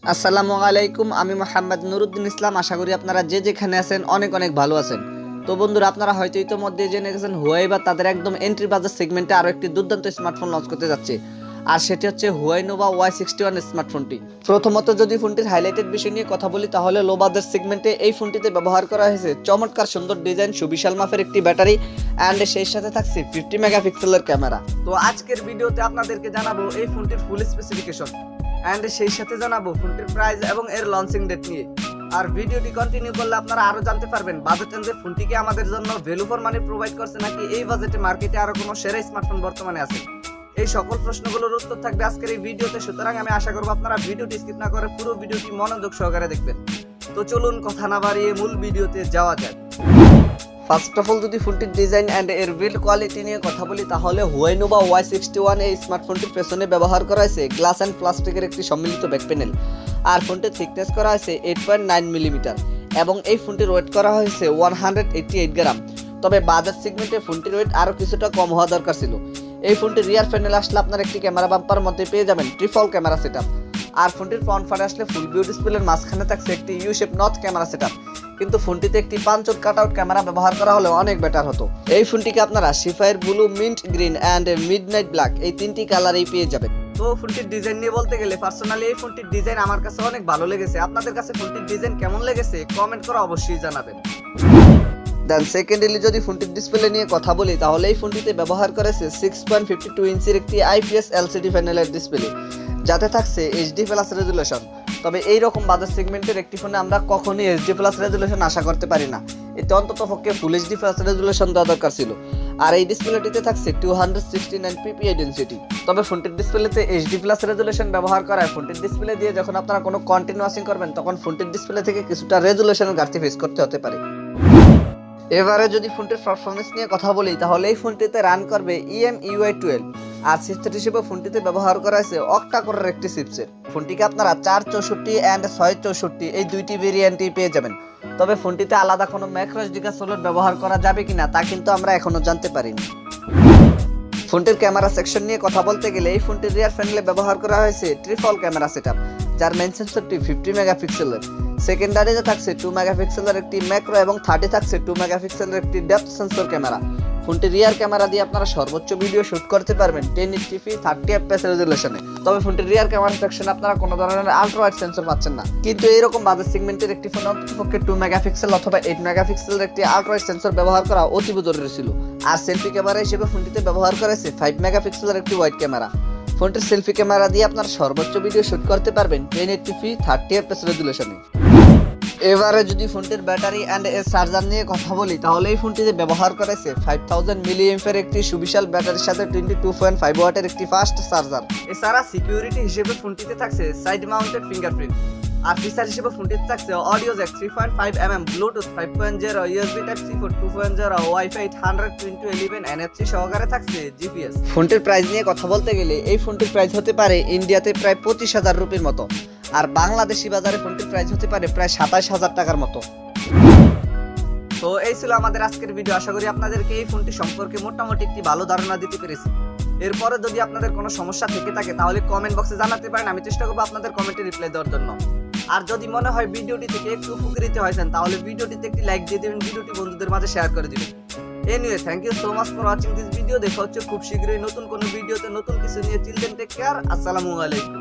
আসসালামু আলাইকুম, আমি মোহাম্মদ নুরুদ্দিন ইসলাম। আশা করি আপনারা যে যেখানে আছেন অনেক অনেক ভালো আছেন। তো বন্ধুরা, আপনারা হয়তো ইতিমধ্যে জেনে গেছেন হুয়াই বা তাদের একদম এন্ট্রি বাজার সেগমেন্টে আরো একটি দুর্দান্ত স্মার্টফোন লঞ্চ করতে যাচ্ছে, আর সেটি হচ্ছে হুয়াই নোভা Y61 স্মার্টফোনটি। প্রথমত যদি ফোনটির হাইলাইটেড বিষয় নিয়ে কথা বলি, তাহলে লো বাজেট সেগমেন্টে এই ফোনটিতে ব্যবহার করা হয়েছে চমৎকার সুন্দর ডিজাইন, সুবিশাল মাপের একটি ব্যাটারি অ্যান্ড সেই সাথে থাকছে 50 মেগাপিক্সেলের ক্যামেরা। তো আজকের ভিডিওতে আপনাদেরকে জানাবো এই ফোনটির ফুল স্পেসিফিকেশন অ্যান্ড সেই সাথে জানাবো ফোনটির প্রাইস এবং এর লঞ্চিং ডেট নিয়ে। আর ভিডিওটি কন্টিনিউ করলে আপনারা আরো জানতে পারবেন বাজেট রেঞ্জে ফোনটিকে আমাদের জন্য ভ্যালু ফর মানি প্রোভাইড করছে, নাকি এই বাজেটে মার্কেটে আরো কোনো সেরা স্মার্টফোন বর্তমানে আছে। এই সকল প্রশ্নগুলোর উত্তর থাকবে আজকের এই ভিডিওতে, সুতরাং আমি আশা করবো আপনারা ভিডিওটি স্কিপ না করে পুরো ভিডিওটি মনোযোগ সহকারে দেখবেন। তো চলুন কথা না বাড়িয়ে মূল ভিডিওতে যাওয়া যাক। ফার্স্ট অফ অল যদি ফোনটির ডিজাইন অ্যান্ড এর বিল্ড কোয়ালিটি নিয়ে কথা বলি, তাহলে হুয়াই নোভা Y61 এই স্মার্টফোনটির পেছনে ব্যবহার করা হয়েছে গ্লাস অ্যান্ড প্লাস্টিকের একটি সম্মিলিত ব্যাক প্যানেল, আর ফোনটির থিকনেস করা হয়েছে 8.9 মিলিমিটার এবং এই ফোনটির ওয়েট করা হয়েছে 188 গ্রাম। তবে বাজেট সেগমেন্টে ফোনটির ওয়েট আরও কিছুটা কম হওয়া দরকার ছিল। এই ফোনটির রিয়ার প্যানেল আসলে আপনার একটি ক্যামেরা বাম্পার মধ্যে পেয়ে যাবেন ট্রিপল ক্যামেরা সেটআপ, আর ফোনটির ফ্রন্ট ফারে আসলে ফুল ভিউ ডিসপ্লের মাঝখানে থাকছে একটি you shape north camera setup, কিন্তু ফোনটিতে একটি পাঁচচোট কাটআউট ক্যামেরা ব্যবহার করা হলে অনেক বেটার হতো। এই ফোনটিকে আপনারা sapphire blue, mint green and midnight black এই তিনটি কালারেই পেয়ে যাবেন। তো ফোনটির ডিজাইন নিয়ে বলতে গেলে পার্সোনালি এই ফোনটির ডিজাইন আমার কাছে অনেক ভালো লেগেছে। আপনাদের কাছে ফোনটির ডিজাইন কেমন লেগেছে কমেন্ট করে অবশ্যই জানাবেন। দেন সেকেন্ডলি যদি ফোনটির ডিসপ্লে নিয়ে কথা বলি, তাহলে এই ফোনটিতে ব্যবহার করেছে 6.52 ইঞ্চির একটি IPS LCD প্যানেলের ডিসপ্লে, যাতে থাকছে HD+ রেজুলেশন। তবে এই রকম বাজার সেগমেন্টের একটি ফোনে আমরা কখনোই HD+ রেজুলেশন আশা করতে পারি না, এতে অন্তত পক্ষে ফুল HD+ রেজুলেশন দেওয়া দরকার ছিল। আর এই ডিসপ্লেটিতে থাকছে 269 ppi ডেনসিটি। তবে ফোনটির ডিসপ্লেতে HD+ রেজুলেশন ব্যবহার করায় ফোনটির ডিসপ্লে দিয়ে যখন আপনারা কোনো কন্টেন্ট ওয়াচিং করবেন, তখন ফোনটির ডিসপ্লে থেকে কিছুটা রেজুলেশনের ঘাটতি ফেস করতে হতে পারে। এবারে যদি ফোনটির পারফরমেন্স নিয়ে কথা বলি, তাহলে এই ফোনটিতে রান করবে EMUI 12, আর চিপসেট হিসেবে ফোনটিতে ব্যবহার করা হয়েছে অক্টা কোরের একটি চিপসেট। ফোনটিকে আপনারা 464 অ্যান্ড 664 এই দুইটি ভেরিয়েন্টই পেয়ে যাবেন। তবে ফোনটিতে আলাদা কোনো ম্যাক্রোস ডিকাসোলেট ব্যবহার করা যাবে কিনা তা কিন্তু আমরা এখনো জানতে পারিনি। ফোনটির ক্যামেরা সেকশন নিয়ে কথা বলতে গেলে, এই ফোনটির রিয়ার প্যানেলে ব্যবহার করা হয়েছে ট্রিপল ক্যামেরা সেটআপ, যার মেইন সেন্সরটি 50 মেগাপিক্সেলের। সেকেন্ডারিতে থাকছে 2 মেগাপিক্সেলের একটি ম্যাক্রো এবং থার্ডে থাকছে 2 মেগাপিক্সেলের একটি ডেপথ সেন্সর ক্যামেরা। ফোনটির রিয়ার ক্যামেরা দিয়ে আপনারা সর্বোচ্চ ভিডিও শুট করতে পারবেন 1080p 30 fps রেজুলেশনে। তবে ফোনটির রিয়ার ক্যামেরা সেকশনে আপনারা কোনো ধরনের আলট্রা ওয়াইড সেন্সর পাচ্ছেন না, কিন্তু এইরকম বাজেট সেগমেন্টের একটি ফোন অন্ততপক্ষে 2 মেগাপিক্সেল অথবা 8 মেগাপিক্সেলের একটি আলট্রা ওয়াইড সেন্সর ব্যবহার করা অতীব জরুরি ছিল। আর সেলফি ক্যামেরা হিসেবে ফোনটিতে ব্যবহার করা হয়েছে 5 মেগাপিক্সেলের একটি ওয়াইড ক্যামেরা। ফোনটির সেলফি ক্যামেরা দিয়ে আপনারা সর্বোচ্চ ভিডিও শুট করতে পারবেন 1080p 30 fps রেজুলেশনে। এবারে যদি ফোনটির ব্যাটারি অ্যান্ড এর চার্জার নিয়ে কথা বলি, তাহলে এই ফোনটিতে ব্যবহার করেছে 5000 মিলিঅ্যাম্পের একটি সুবিশাল ব্যাটারির সাথে 22.5 ওয়াটের একটি ফাস্ট চার্জার। এছাড়া সিকিউরিটি হিসেবে ফোনটিতে থাকছে সাইড মাউন্টেড ফিঙ্গারপ্রিন্ট, আর ফিচার হিসেবে ফোনটিতে থাকছে audio Jack 3.5mm, Bluetooth 5.0, USB Type-C port 2.0, wifi 802.11, NFC সহকারে থাকছে GPS। ফোনটির প্রাইস নিয়ে কথা বলতে গেলে, এই ফোনটির প্রাইস হতে পারে ইন্ডিয়াতে প্রায় 25,000 রুপির মতো, আর বাংলাদেশি বাজারে ফোনটির প্রাইস হতে পারে প্রায় 27,000 টাকার মতো। তো এই ছিল আমাদের আজকের ভিডিও। আশা করি আপনাদেরকে এই ফোনটি সম্পর্কে মোটামুটি একটি ভালো ধারণা দিতে পেরেছি। এরপরে যদি আপনাদের কোনো সমস্যা থেকে থাকে, তাহলে কমেন্ট বক্সে জানাতে পারেন, আমি চেষ্টা করবো আপনাদের কমেন্টে রিপ্লাই দেওয়ার জন্য। আর যদি মনে হয় ভিডিওটি থেকে একটু উপকৃত হয়েছেন, তাহলে ভিডিওটিতে একটি লাইক দিয়ে দেবেন, ভিডিওটি বন্ধুদের মাঝে শেয়ার করে দিবেন। Anyway, thank you so much for watching this video. দেখা হচ্ছে খুব শীঘ্রই নতুন কোনো ভিডিওতে নতুন কিছু নিয়ে। Children take care. আসসালামু আলাইকুম।